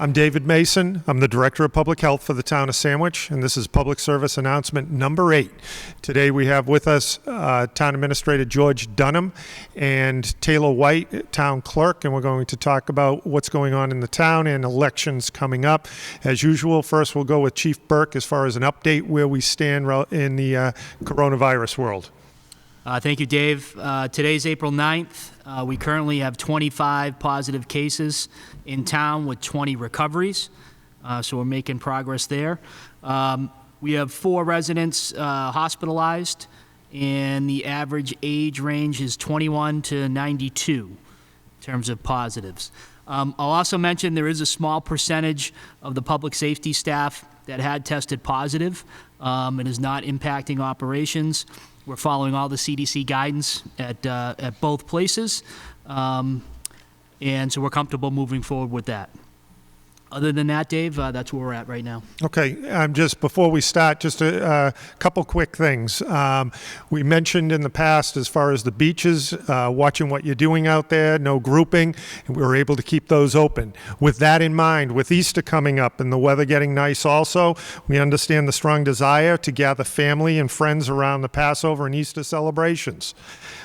I'm David Mason. I'm the Director of Public Health for the town of Sandwich, and this is Public Service Announcement number 8. Today we have with us Town Administrator George Dunham and Taylor White, Town Clerk, and we're going to talk about what's going on in the town and elections coming up. As usual, first we'll go with Chief Burke as far as an update where we stand in the coronavirus world. Thank you, Dave. Today's April 9th. We currently have 25 positive cases in town with 20 recoveries, so we're making progress there. We have 4 residents hospitalized, and the average age range is 21 to 92 in terms of positives. I'll also mention there is a small percentage of the public safety staff that had tested positive. It is not impacting operations. We're following all the CDC guidance at both places, and so we're comfortable moving forward with that. Other than that, Dave, that's where we're at right now. Okay, just before we start, just a couple quick things. We mentioned in the past as far as the beaches, watching what you're doing out there, no grouping, and we were able to keep those open. With that in mind, with Easter coming up and the weather getting nice also, we understand the strong desire to gather family and friends around the Passover and Easter celebrations.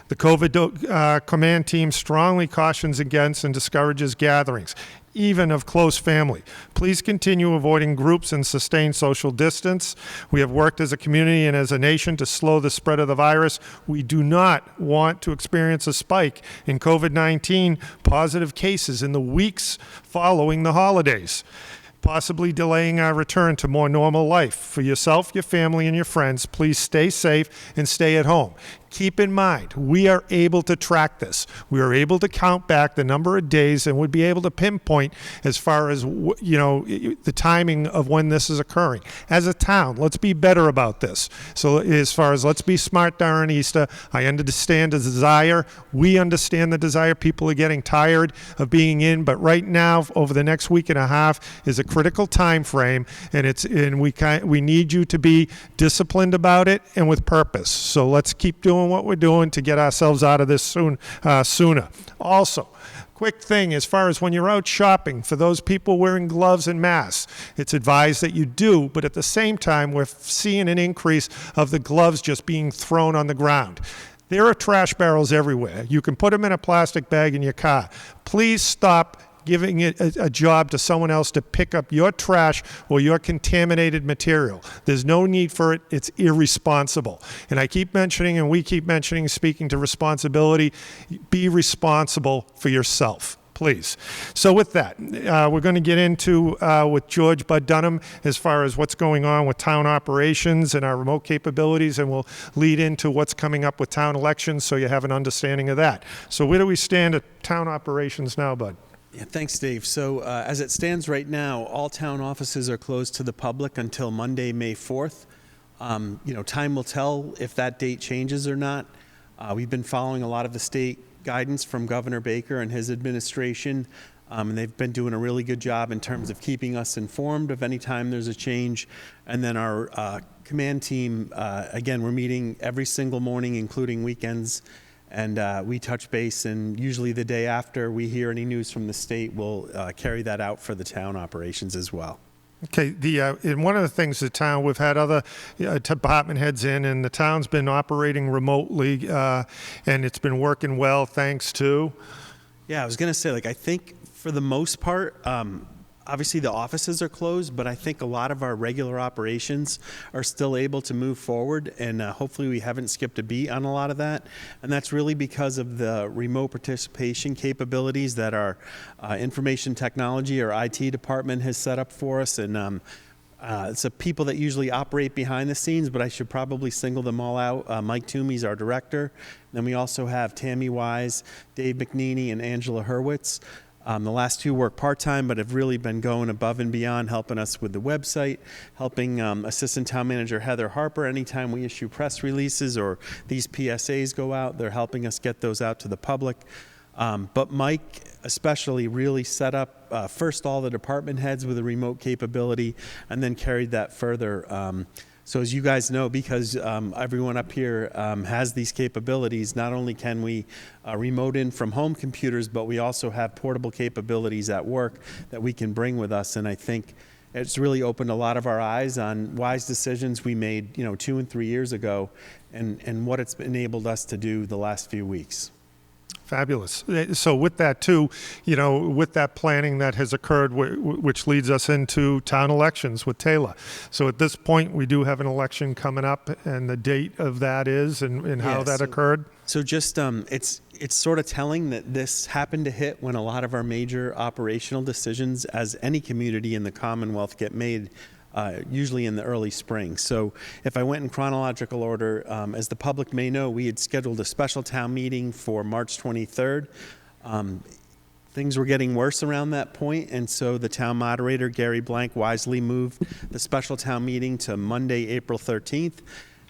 The COVID command team strongly cautions against and discourages gatherings, even of close family. Please continue avoiding groups and sustain social distance. We have worked as a community and as a nation to slow the spread of the virus. We do not want to experience a spike in COVID-19 positive cases in the weeks following the holidays, possibly delaying our return to more normal life. For yourself, your family, and your friends, please stay safe and stay at home. Keep in mind, we are able to track this. We are able to count back the number of days and would be able to pinpoint as far as, the timing of when this is occurring. As a town, let's be better about this. So as far as let's be smart during Easter, I understand the desire. We understand the desire. People are getting tired of being in, but right now, over the next week and a half is a critical time frame, and we need you to be disciplined about it and with purpose. So let's keep doing what we're doing to get ourselves out of this sooner. Also, quick thing as far as when you're out shopping, for those people wearing gloves and masks, it's advised that you do, but at the same time, we're seeing an increase of the gloves just being thrown on the ground. There are trash barrels everywhere. You can put them in a plastic bag in your car. Please stop giving it a job to someone else to pick up your trash or your contaminated material. There's no need for it. It's irresponsible. And I keep mentioning, and we keep mentioning, speaking to responsibility, be responsible for yourself, please. So with that, we're going to get into with George Bud Dunham as far as what's going on with town operations and our remote capabilities, and we'll lead into what's coming up with town elections so you have an understanding of that. So where do we stand at town operations now, Bud? Yeah, thanks, Dave. So as it stands right now, all town offices are closed to the public until Monday, May 4th. Time will tell if that date changes or not. We've been following a lot of the state guidance from Governor Baker and his administration, and they've been doing a really good job in terms of keeping us informed of any time there's a change. And then our command team, again, we're meeting every single morning, including weekends. And we touch base, and usually the day after we hear any news from the state, we'll carry that out for the town operations as well. Okay, and one of the things the town, we've had other department heads in, and the town's been operating remotely, and it's been working well thanks to? Yeah, I was going to say, I think for the most part, obviously the offices are closed, but I think a lot of our regular operations are still able to move forward, and hopefully we haven't skipped a beat on a lot of that. And that's really because of the remote participation capabilities that our information technology or IT department has set up for us. And it's the people that usually operate behind the scenes, but I should probably single them all out. Mike Toomey's our director. Then we also have Tammy Wise, Dave McNeely, and Angela Hurwitz. The last 2 work part-time, but have really been going above and beyond, helping us with the website, helping Assistant Town Manager Heather Harper anytime we issue press releases or these PSAs go out. They're helping us get those out to the public. But Mike especially really set up first all the department heads with a remote capability, and then carried that further So as you guys know, because everyone up here has these capabilities, not only can we remote in from home computers, but we also have portable capabilities at work that we can bring with us. And I think it's really opened a lot of our eyes on wise decisions we made, 2 and 3 years ago, and what it's enabled us to do the last few weeks. Fabulous. So with that too, with that planning that has occurred, which leads us into town elections with Taylor. So at this point, we do have an election coming up, and the date of that is, and how that occurred. So just it's sort of telling that this happened to hit when a lot of our major operational decisions, as any community in the Commonwealth, get made. Usually in the early spring. So if I went in chronological order, as the public may know, we had scheduled a special town meeting for March 23rd. Things were getting worse around that point, and so the town moderator, Gary Blank, wisely moved the special town meeting to Monday, April 13th.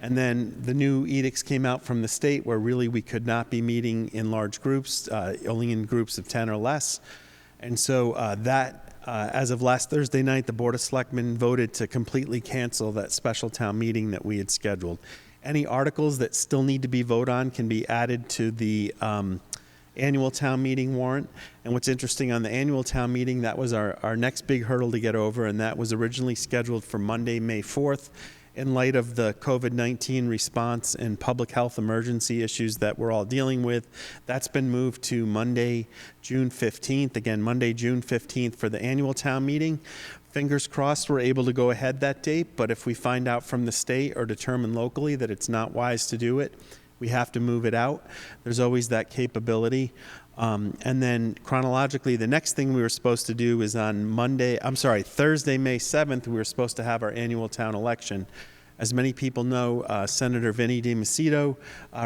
And then the new edicts came out from the state where really we could not be meeting in large groups, only in groups of 10 or less. And so as of last Thursday night, the Board of Selectmen voted to completely cancel that special town meeting that we had scheduled. Any articles that still need to be voted on can be added to the annual town meeting warrant. And what's interesting on the annual town meeting, that was our next big hurdle to get over, and that was originally scheduled for Monday, May 4th. In light of the COVID-19 response and public health emergency issues that we're all dealing with, that's been moved to Monday, June 15th. Again, Monday, June 15th for the annual town meeting. Fingers crossed we're able to go ahead that date, but if we find out from the state or determine locally that it's not wise to do it, we have to move it out. There's always that capability. And then chronologically, the next thing we were supposed to do is on Thursday, May 7th, we were supposed to have our annual town election. As many people know, Senator Vinnie DiMacedo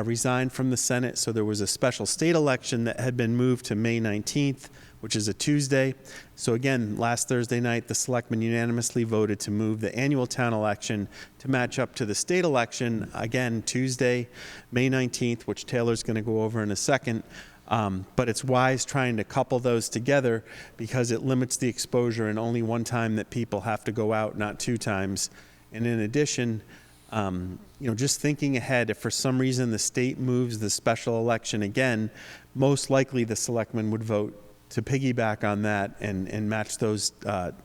resigned from the Senate, so there was a special state election that had been moved to May 19th, which is a Tuesday. So again, last Thursday night, the selectmen unanimously voted to move the annual town election to match up to the state election, again, Tuesday, May 19th, which Taylor's going to go over in a second. But it's wise trying to couple those together because it limits the exposure and only one time that people have to go out, not 2 times. And in addition, just thinking ahead, if for some reason the state moves the special election again, most likely the selectmen would vote to piggyback on that and match those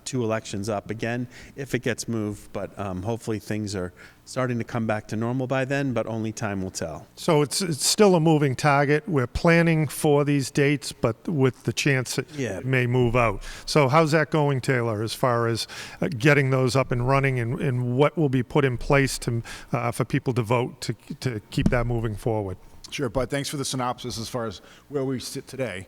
2 elections up again if it gets moved. But hopefully things are starting to come back to normal by then, but only time will tell. So it's still a moving target. We're planning for these dates, but with the chance that it may move out. So how's that going, Taylor, as far as getting those up and running, and what will be put in place to for people to vote to keep that moving forward? Sure, Bud. Thanks for the synopsis as far as where we sit today.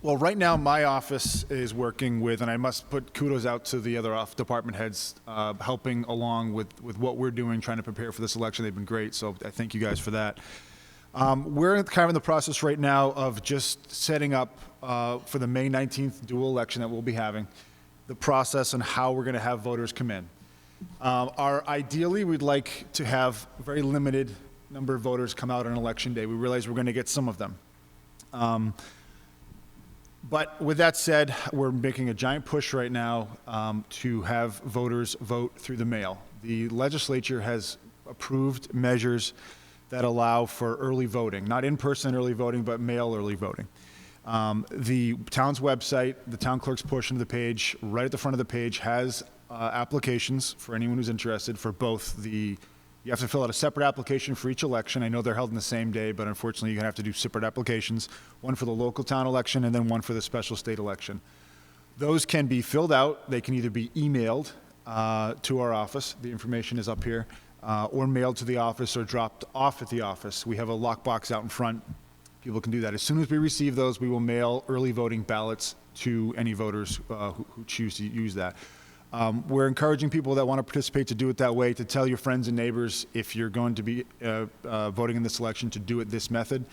Well, right now my office is working with, and I must put kudos out to the other department heads helping along with what we're doing, trying to prepare for this election. They've been great, so I thank you guys for that. We're kind of in the process right now of just setting up for the May 19th dual election that we'll be having, the process and how we're going to have voters come in. Ideally, we'd like to have a very limited number of voters come out on election day. We realize we're going to get some of them. But with that said, we're making a giant push right now to have voters vote through the mail. The legislature has approved measures that allow for early voting, not in-person early voting, but mail early voting. The town's website, the town clerk's portion of the page, right at the front of the page, has applications for anyone who's interested for both the You have to fill out a separate application for each election. I know they're held in the same day, but unfortunately you're going to have to do separate applications, one for the local town election and then one for the special state election. Those can be filled out. They can either be emailed to our office, the information is up here, or mailed to the office or dropped off at the office. We have a lockbox out in front. People can do that. As soon as we receive those, we will mail early voting ballots to any voters who choose to use that. We're encouraging people that want to participate to do it that way, to tell your friends and neighbors if you're going to be voting in this election to do it this method.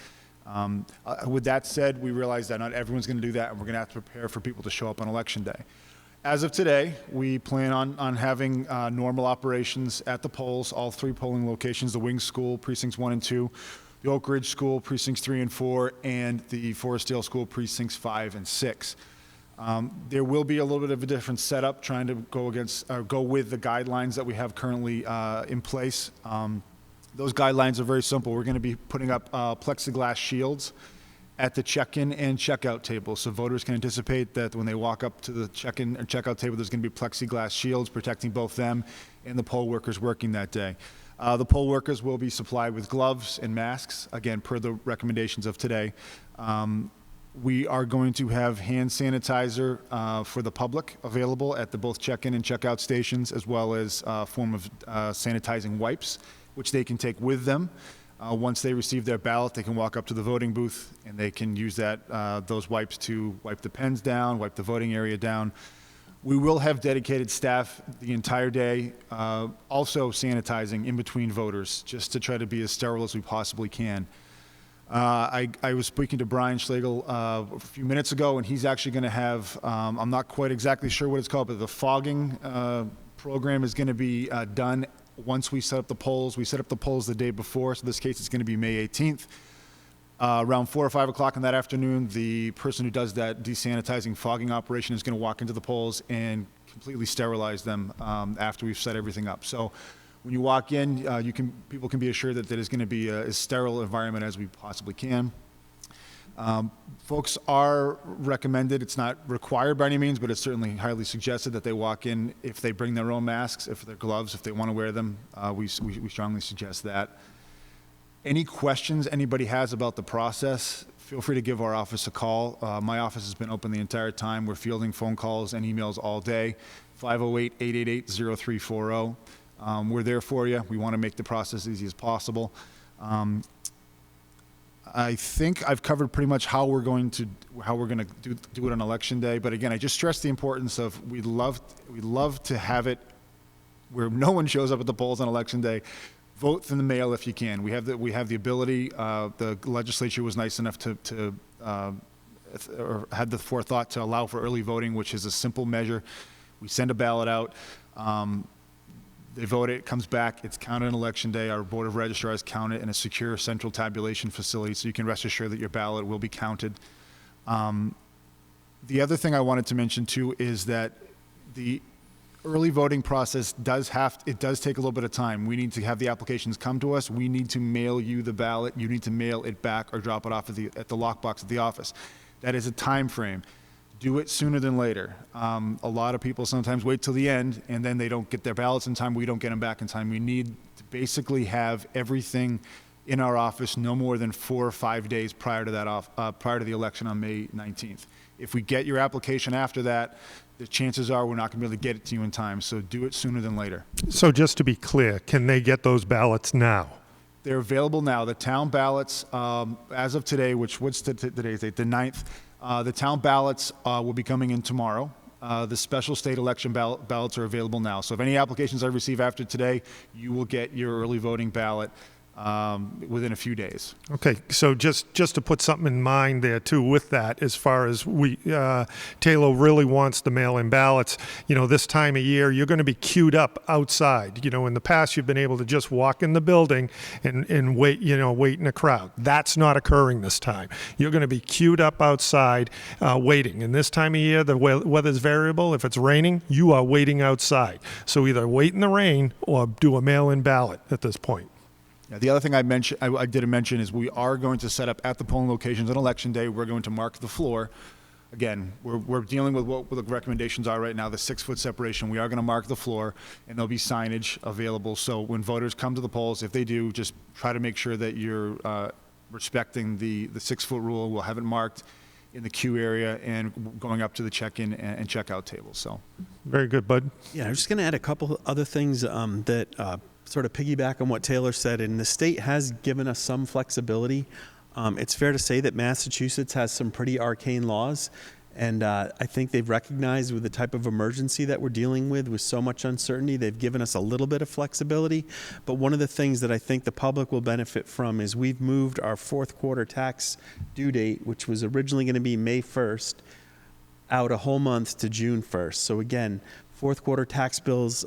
With that said, we realize that not everyone's going to do that, and we're going to have to prepare for people to show up on election day. As of today, we plan on having normal operations at the polls, all 3 polling locations, the Wings School, Precincts 1 and 2, the Oak Ridge School, Precincts 3 and 4, and the Forest Dale School, Precincts 5 and 6. There will be a little bit of a different setup trying to go with the guidelines that we have currently in place. Those guidelines are very simple. We're going to be putting up plexiglass shields at the check-in and check-out table. So voters can anticipate that when they walk up to the check-in and check-out table, there's going to be plexiglass shields protecting both them and the poll workers working that day. The poll workers will be supplied with gloves and masks, again, per the recommendations of today. We are going to have hand sanitizer for the public available at both check-in and check-out stations, as well as a form of sanitizing wipes, which they can take with them. Once they receive their ballot, they can walk up to the voting booth and they can use those wipes to wipe the pens down, wipe the voting area down. We will have dedicated staff the entire day, also sanitizing in between voters, just to try to be as sterile as we possibly can. I was speaking to Brian Schlegel a few minutes ago, and he's actually going to have, I'm not quite exactly sure what it's called, but the fogging program is going to be done once we set up the polls. We set up the polls the day before, so in this case it's going to be May 18th. Around 4 or 5 o'clock in that afternoon, the person who does that desanitizing fogging operation is going to walk into the polls and completely sterilize them after we've set everything up. So when you walk in, people can be assured that it is going to be as sterile environment as we possibly can. Folks are recommended, it's not required by any means, but it's certainly highly suggested that they walk in if they bring their own masks, if they're gloves, if they want to wear them. We strongly suggest that. Any questions anybody has about the process, feel free to give our office a call. My office has been open the entire time. We're fielding phone calls and emails all day, 508-888-0340. We're there for you. We want to make the process as easy as possible. I think I've covered pretty much how we're going to do it on election day. But again, I just stress the importance of we'd love to have it where no one shows up at the polls on election day. Vote in the mail if you can. We have the ability. The legislature was nice enough to or had the forethought to allow for early voting, which is a simple measure. We send a ballot out. They vote it comes back, it's counted on election day. Our Board of Registrars count it in a secure central tabulation facility, so you can rest assured that your ballot will be counted. The other thing I wanted to mention too is that the early voting process does take a little bit of time. We need to have the applications come to us. We need to mail you the ballot. You need to mail it back or drop it off at the lockbox at the office. That is a time frame. Do it sooner than later. A lot of people sometimes wait till the end and then they don't get their ballots in time. We don't get them back in time. We need to basically have everything in our office no more than 4 or 5 days prior to the election on May 19th. If we get your application after that, the chances are we're not going to be able to get it to you in time. So do it sooner than later. So just to be clear, can they get those ballots now? They're available now. The town ballots, as of today, what's today's date? The 9th. The town ballots will be coming in tomorrow. The special state election ballots are available now. So if any applications I receive after today, you will get your early voting ballot within a few days. Okay, so just to put something in mind there too with that, as far as Taylor really wants the mail-in ballots, this time of year, you're going to be queued up outside. In the past, you've been able to just walk in the building and wait, wait in a crowd. That's not occurring this time. You're going to be queued up outside waiting. And this time of year, the weather's variable. If it's raining, you are waiting outside. So either wait in the rain or do a mail-in ballot at this point. The other thing I didn't mention is we are going to set up at the polling locations on election day. We're going to mark the floor. Again, we're dealing with what the recommendations are right now, the 6-foot separation. We are going to mark the floor, and there'll be signage available. So when voters come to the polls, if they do, just try to make sure that you're respecting the 6-foot rule. We'll have it marked in the queue area and going up to the check-in and check-out table. So, very good, Bud. Yeah, I'm just going to add a couple other things that sort of piggyback on what Taylor said, and the state has given us some flexibility. It's fair to say that Massachusetts has some pretty arcane laws, and I think they've recognized with the type of emergency that we're dealing with so much uncertainty, they've given us a little bit of flexibility. But one of the things that I think the public will benefit from is we've moved our fourth quarter tax due date, which was originally going to be May 1st, out a whole month to June 1st. So again, fourth quarter tax bills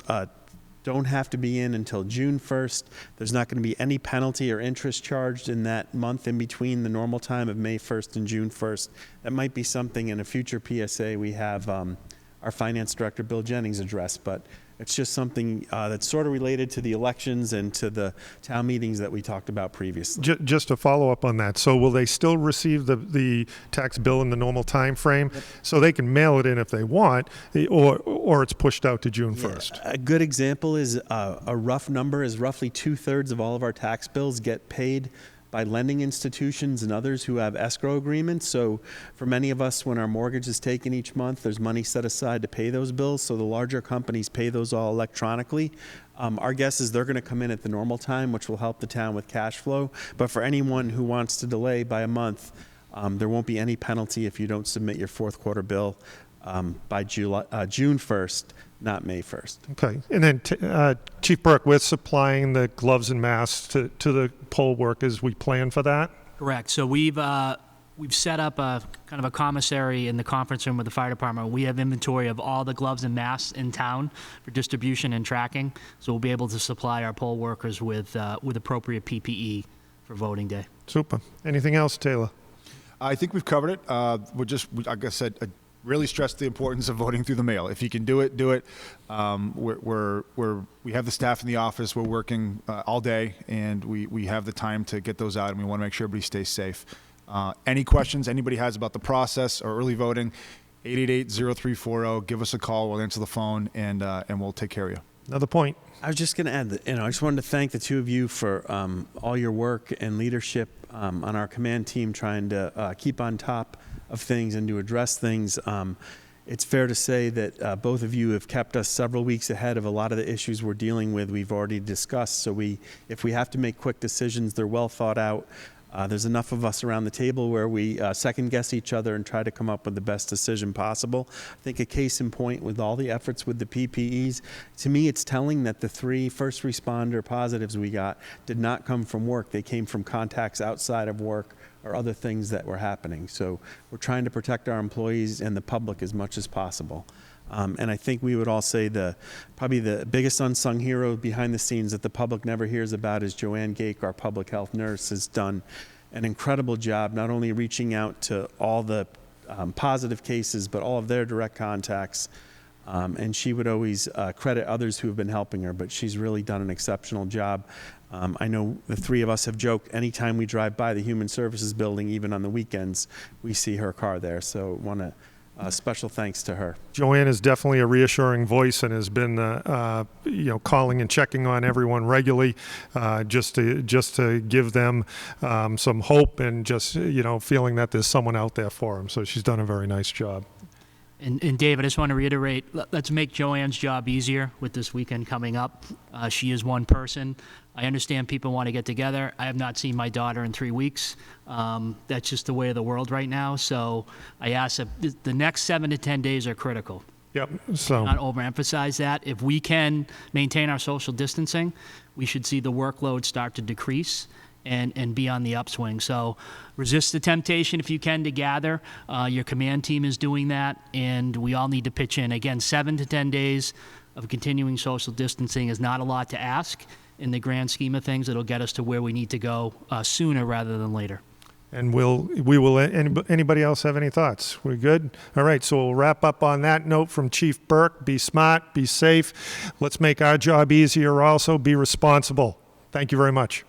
don't have to be in until June 1st. There's not going to be any penalty or interest charged in that month in between the normal time of May 1st and June 1st. That might be something in a future PSA we have our finance director, Bill Jennings, address, but it's just something that's sort of related to the elections and to the town meetings that we talked about previously. Just to follow up on that, so will they still receive the tax bill in the normal time frame? Yep. So they can mail it in if they want, or it's pushed out to June 1st? A good example is a rough number is roughly 2/3 of all of our tax bills get paid by lending institutions and others who have escrow agreements. So for many of us, when our mortgage is taken each month, there's money set aside to pay those bills. So the larger companies pay those all electronically. Our guess is they're going to come in at the normal time, which will help the town with cash flow. But for anyone who wants to delay by a month, there won't be any penalty if you don't submit your fourth quarter bill by June 1st, not May 1st. Okay. And then Chief Burke, we're supplying the gloves and masks to the poll workers. We plan for that? Correct. So we've set up a kind of a commissary in the conference room with the fire department. We have inventory of all the gloves and masks in town for distribution and tracking. So we'll be able to supply our poll workers with appropriate PPE for voting day. Super. Anything else, Taylor? I think we've covered it. Like I said, really stress the importance of voting through the mail. If you can do it, do it. We have the staff in the office. We're working all day, and we have the time to get those out, and we want to make sure everybody stays safe. Any questions anybody has about the process or early voting, 888-0340. Give us a call. We'll answer the phone, and we'll take care of you. Another point. I was just going to add that, I just wanted to thank the two of you for all your work and leadership on our command team, trying to keep on top of things and to address things. It's fair to say that both of you have kept us several weeks ahead of a lot of the issues we're dealing with. We've already discussed. So if we have to make quick decisions, they're well thought out. There's enough of us around the table where we second guess each other and try to come up with the best decision possible. I think a case in point with all the efforts with the PPEs, to me it's telling that the 3 first responder positives we got did not come from work. They came from contacts outside of work or other things that were happening. So we're trying to protect our employees and the public as much as possible. And I think we would all say probably the biggest unsung hero behind the scenes that the public never hears about is Joanne Gake, our public health nurse, has done an incredible job not only reaching out to all the positive cases, but all of their direct contacts. And she would always credit others who have been helping her, but she's really done an exceptional job. I know the three of us have joked anytime we drive by the Human Services building, even on the weekends, we see her car there. So want to special thanks to her. Joanne is definitely a reassuring voice and has been, calling and checking on everyone regularly, just to give them some hope and just, feeling that there's someone out there for them. So she's done a very nice job. And Dave, I just want to reiterate, let's make Joanne's job easier with this weekend coming up. She is one person. I understand people want to get together. I have not seen my daughter in 3 weeks. That's just the way of the world right now. So I ask that the next 7 to 10 days are critical. Yep. So not overemphasize that. If we can maintain our social distancing, we should see the workload start to decrease and be on the upswing. So resist the temptation if you can to gather. Your command team is doing that, and we all need to pitch in. Again, 7 to 10 days of continuing social distancing is not a lot to ask. In the grand scheme of things, it'll get us to where we need to go sooner rather than later. And we will. Anybody else have any thoughts? We're good? All right, so we'll wrap up on that note from Chief Burke. Be smart, be safe. Let's make our job easier also. Be responsible. Thank you very much.